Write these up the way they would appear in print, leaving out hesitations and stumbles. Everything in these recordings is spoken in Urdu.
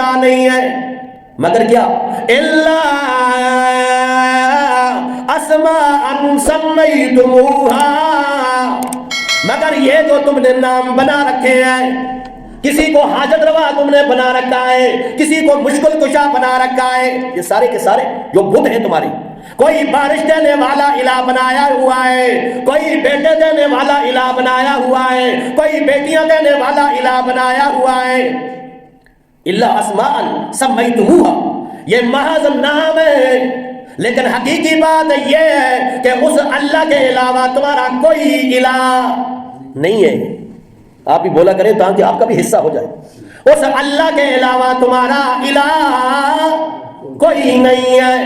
الہ نہیں ہے مگر کیا؟ الا اسماء سمیتموہا، مگر یہ جو تم نے نام بنا رکھے ہیں، کسی کو حاجت روا تم نے بنا رکھا ہے، کسی کو مشکل کشا بنا رکھا ہے، یہ سارے کے سارے جو بت ہیں تمہاری، کوئی بارش دینے والا الہ بنایا ہوا ہے، کوئی بیٹے دینے والا الہ بنایا ہوا ہے، کوئی بیٹیاں دینے والا الہ بنایا ہوا ہے، الا اسماء سمیتموہا، یہ محض نام ہے، لیکن حقیقی بات یہ ہے کہ اس اللہ کے علاوہ تمہارا کوئی الہ نہیں ہے۔ آپ بھی بولا کریں تاکہ آپ کا بھی حصہ ہو جائے، اس اللہ کے علاوہ تمہارا الہ کوئی نہیں ہے۔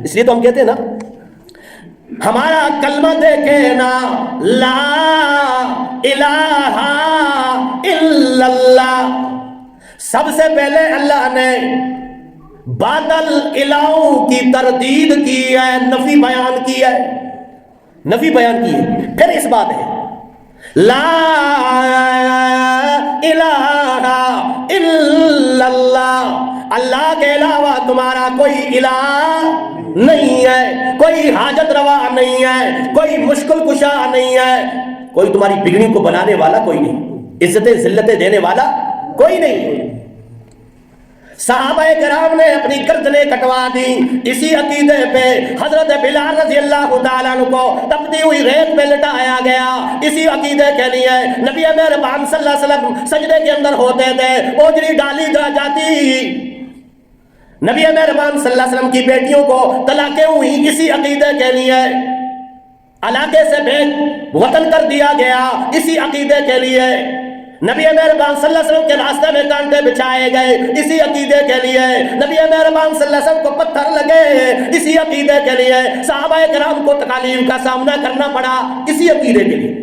اس لیے تو ہم کہتے ہیں نا، ہمارا کلمہ دیکھے نا، لا الہ الا اللہ، سب سے پہلے اللہ نے باطل الہوں کی تردید کی ہے، نفی بیان کی ہے، نفی بیان کی ہے۔ پھر اس بات ہے لا الہ الا اللہ، اللہ کے علاوہ تمہارا کوئی الہ نہیں ہے، کوئی حاجت روا نہیں ہے، کوئی مشکل کشا نہیں ہے، کوئی تمہاری بگڑی کو بنانے والا کوئی نہیں، عزتیں ذلتیں دینے والا کوئی نہیں۔ صحابہ کرام نے اپنی گردنیں کٹوا دی اسی عقیدے پہ، حضرت بلال رضی اللہ تعالیٰ عنہ کو تپتی ہوئی ریت پہ لٹایا گیا اسی عقیدے کے لیے۔ نبی مہربان صلی اللہ علیہ وسلم سجدے کے اندر ہوتے تھے، اوجری ڈالی جاتی، نبی مہربان صلی اللہ علیہ وسلم کی بیٹیوں کو طلاقیں ہوئی اسی عقیدے کے لیے، علاقے سے بے وطن کر دیا گیا اسی عقیدے کے لیے، نبی مہربان صلی اللہ علیہ وسلم کے راستے میں کانٹے بچھائے گئے اسی عقیدے کے لیے، نبی مہربان صلی اللہ علیہ وسلم کو پتھر لگے اسی عقیدے کے لیے، صحابہ کرام کو تکالیف کا سامنا کرنا پڑا اسی عقیدے کے لیے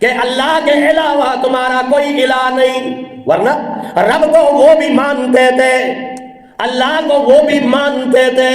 کہ اللہ کے علاوہ تمہارا کوئی الہ نہیں۔ ورنہ رب کو وہ بھی مانتے تھے، اللہ کو وہ بھی مانتے تھے،